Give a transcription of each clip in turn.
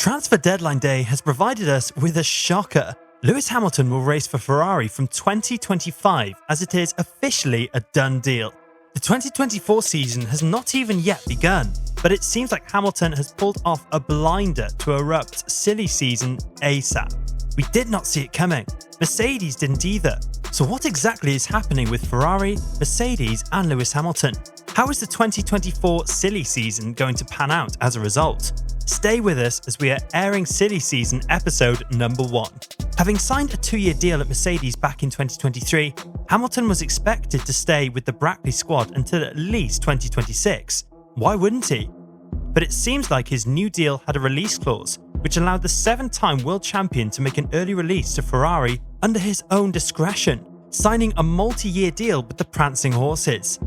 Transfer deadline day has provided us with a shocker. Lewis Hamilton will race for Ferrari from 2025 as it is officially a done deal. The 2024 season has not even yet begun, but it seems like Hamilton has pulled off a blinder to erupt silly season ASAP. We did not see it coming. Mercedes didn't either. So what exactly is happening with Ferrari, Mercedes and Lewis Hamilton? How is the 2024 silly season going to pan out as a result? Stay with us as we are airing silly season episode number 1. Having signed a 2-year deal at Mercedes back in 2023, Hamilton was expected to stay with the Brackley squad until at least 2026. Why wouldn't he? But it seems like his new deal had a release clause, which allowed the 7-time world champion to make an early release to Ferrari under his own discretion, signing a multi-year deal with the prancing horses.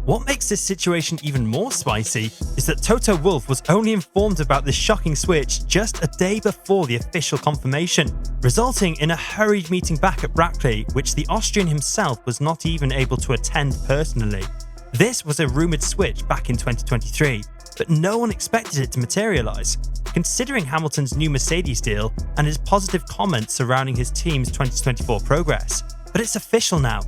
What makes this situation even more spicy is that Toto Wolff was only informed about this shocking switch just a day before the official confirmation, resulting in a hurried meeting back at Brackley, which the Austrian himself was not even able to attend personally. This was a rumoured switch back in 2023, but no one expected it to materialise, considering Hamilton's new Mercedes deal and his positive comments surrounding his team's 2024 progress. But it's official now.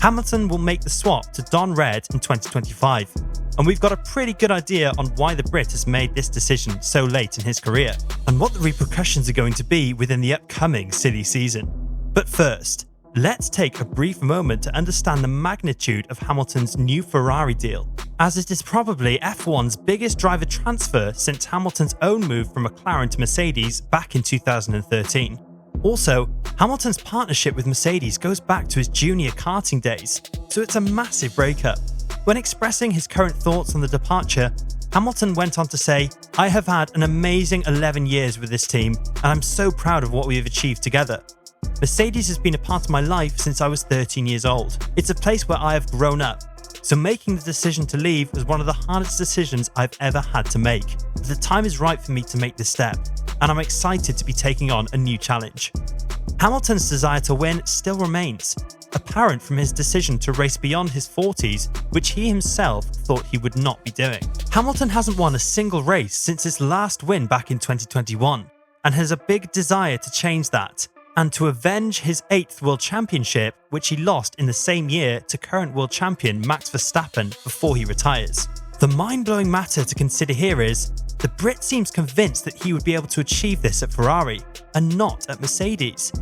Hamilton will make the swap to Don Red in 2025, and we've got a pretty good idea on why the Brit has made this decision so late in his career, and what the repercussions are going to be within the upcoming silly season. But first, let's take a brief moment to understand the magnitude of Hamilton's new Ferrari deal, as it is probably F1's biggest driver transfer since Hamilton's own move from McLaren to Mercedes back in 2013. Also, Hamilton's partnership with Mercedes goes back to his junior karting days, so it's a massive breakup. When expressing his current thoughts on the departure, Hamilton went on to say, "I have had an amazing 11 years with this team, and I'm so proud of what we have achieved together. Mercedes has been a part of my life since I was 13 years old. It's a place where I have grown up. So making the decision to leave was one of the hardest decisions I've ever had to make. But the time is right for me to make this step, and I'm excited to be taking on a new challenge." Hamilton's desire to win still remains, apparent from his decision to race beyond his 40s, which he himself thought he would not be doing. Hamilton hasn't won a single race since his last win back in 2021, and has a big desire to change that, and to avenge his 8th World Championship, which he lost in the same year to current World Champion Max Verstappen before he retires. The mind-blowing matter to consider here is, the Brit seems convinced that he would be able to achieve this at Ferrari, and not at Mercedes.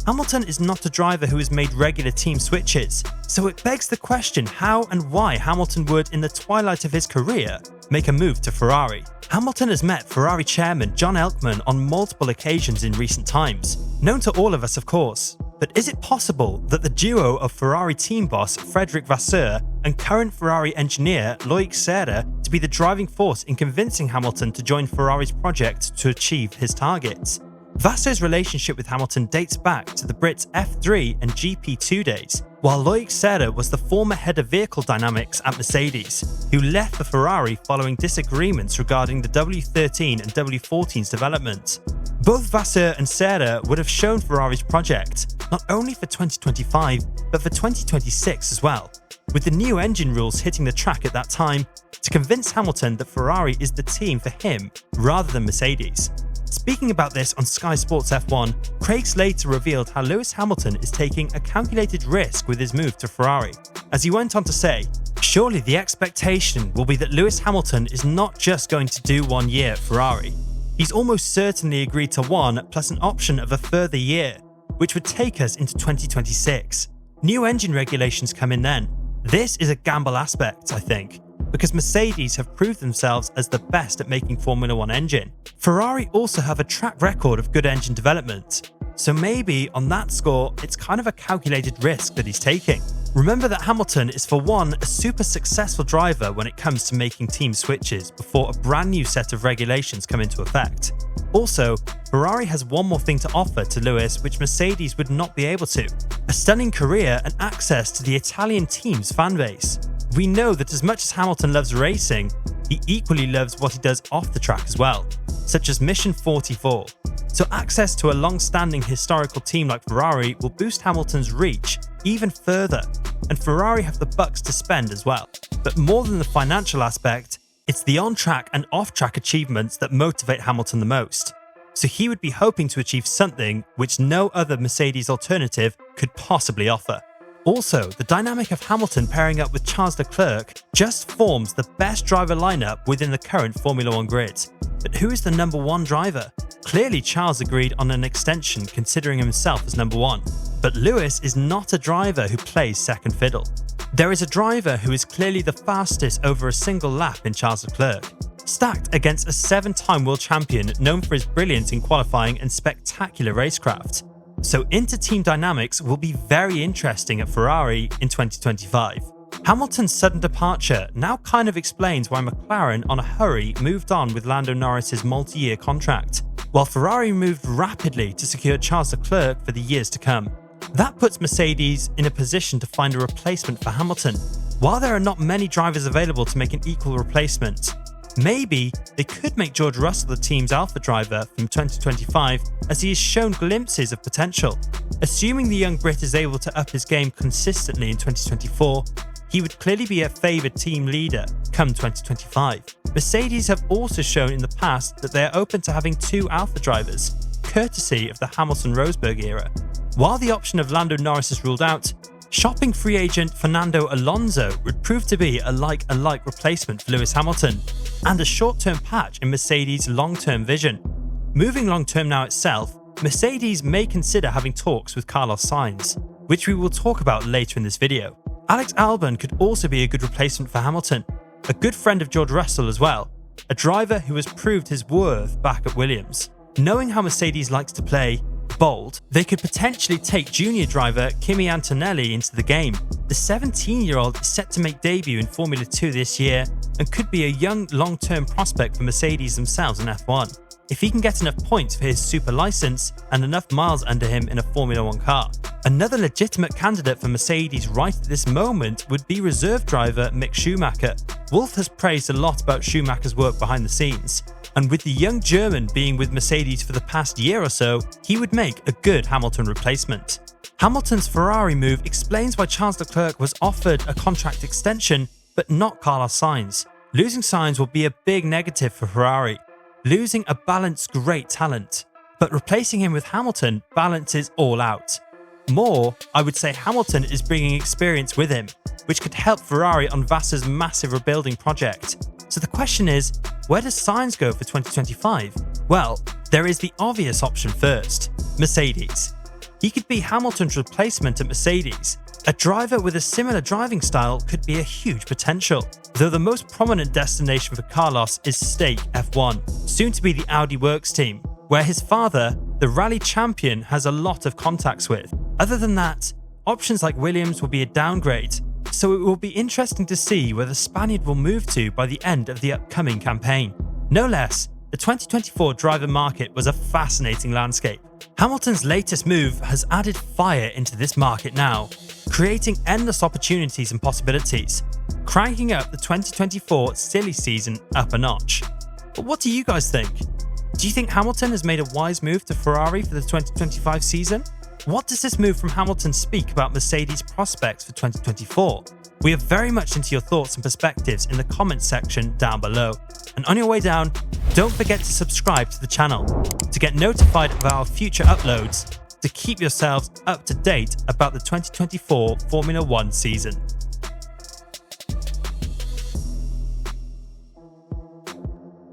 Hamilton is not a driver who has made regular team switches, so it begs the question how and why Hamilton would, in the twilight of his career, make a move to Ferrari. Hamilton has met Ferrari chairman John Elkman on multiple occasions in recent times, known to all of us of course. But is it possible that the duo of Ferrari team boss Frederic Vasseur and current Ferrari engineer Loic Serra to be the driving force in convincing Hamilton to join Ferrari's project to achieve his targets? Vasseur's relationship with Hamilton dates back to the Brits' F3 and GP2 days, while Loic Serra was the former head of vehicle dynamics at Mercedes, who left for Ferrari following disagreements regarding the W13 and W14's development. Both Vasseur and Serra would have shown Ferrari's project, not only for 2025, but for 2026 as well, with the new engine rules hitting the track at that time, to convince Hamilton that Ferrari is the team for him rather than Mercedes. Speaking about this on Sky Sports F1, Craig Slater revealed how Lewis Hamilton is taking a calculated risk with his move to Ferrari, as he went on to say, "Surely the expectation will be that Lewis Hamilton is not just going to do 1 year at Ferrari. He's almost certainly agreed to 1 plus an option of a further year, which would take us into 2026. New engine regulations come in then. This is a gamble aspect, I think, because Mercedes have proved themselves as the best at making Formula 1 engine. Ferrari also have a track record of good engine development, so maybe on that score it's kind of a calculated risk that he's taking. Remember that Hamilton is for one a super successful driver when it comes to making team switches before a brand new set of regulations come into effect. Also, Ferrari has one more thing to offer to Lewis which Mercedes would not be able to: a stunning career and access to the Italian team's fanbase. We know that as much as Hamilton loves racing, he equally loves what he does off the track as well, such as Mission 44. So access to a long-standing historical team like Ferrari will boost Hamilton's reach even further, and Ferrari have the bucks to spend as well. But more than the financial aspect, it's the on-track and off-track achievements that motivate Hamilton the most. so he would be hoping to achieve something which no other Mercedes alternative could possibly offer. Also, the dynamic of Hamilton pairing up with Charles Leclerc just forms the best driver lineup within the current Formula 1 grid. But who is the number one driver? Clearly Charles agreed on an extension considering himself as number one, but Lewis is not a driver who plays second fiddle. There is a driver who is clearly the fastest over a single lap in Charles Leclerc, stacked against a 7-time world champion known for his brilliance in qualifying and spectacular racecraft. So inter-team dynamics will be very interesting at Ferrari in 2025. Hamilton's sudden departure now kind of explains why McLaren on a hurry moved on with Lando Norris's multi-year contract, while Ferrari moved rapidly to secure Charles Leclerc for the years to come. That puts Mercedes in a position to find a replacement for Hamilton. While there are not many drivers available to make an equal replacement, maybe they could make George Russell the team's alpha driver from 2025, as he has shown glimpses of potential. Assuming the young Brit is able to up his game consistently in 2024, he would clearly be a favoured team leader come 2025. Mercedes have also shown in the past that they are open to having 2 alpha drivers, courtesy of the Hamilton-Rosberg era. While the option of Lando Norris is ruled out, shopping free agent Fernando Alonso would prove to be a like-alike replacement for Lewis Hamilton, and a short-term patch in Mercedes' long-term vision. Moving long-term now itself, Mercedes may consider having talks with Carlos Sainz, which we will talk about later in this video. Alex Albon could also be a good replacement for Hamilton, a good friend of George Russell as well, a driver who has proved his worth back at Williams. Knowing how Mercedes likes to play bold, they could potentially take junior driver Kimi Antonelli into the game. The 17-year-old is set to make debut in Formula 2 this year and could be a young long-term prospect for Mercedes themselves in F1, if he can get enough points for his super license and enough miles under him in a Formula 1 car. Another legitimate candidate for Mercedes right at this moment would be reserve driver Mick Schumacher. Wolff has praised a lot about Schumacher's work behind the scenes, and with the young German being with Mercedes for the past year or so, he would make a good Hamilton replacement. Hamilton's Ferrari move explains why Charles Leclerc was offered a contract extension, but not Carlos Sainz. Losing Sainz will be a big negative for Ferrari, losing a balanced great talent, but replacing him with Hamilton balances all out. More, I would say Hamilton is bringing experience with him, which could help Ferrari on Vassar's massive rebuilding project. So the question is, where does Sainz go for 2025? Well, there is the obvious option first, Mercedes. He could be Hamilton's replacement at Mercedes. A driver with a similar driving style could be a huge potential, though the most prominent destination for Carlos is Stake F1, soon to be the Audi Works team, where his father, the rally champion, has a lot of contacts with. Other than that, options like Williams will be a downgrade, so it will be interesting to see where the Spaniard will move to by the end of the upcoming campaign. No less, the 2024 driver market was a fascinating landscape. Hamilton's latest move has added fire into this market now, creating endless opportunities and possibilities, cranking up the 2024 silly season up a notch. But what do you guys think? Do you think Hamilton has made a wise move to Ferrari for the 2025 season? What does this move from Hamilton speak about Mercedes' prospects for 2024? We are very much into your thoughts and perspectives in the comments section down below. And on your way down, don't forget to subscribe to the channel to get notified of our future uploads, to keep yourselves up to date about the 2024 Formula 1 season.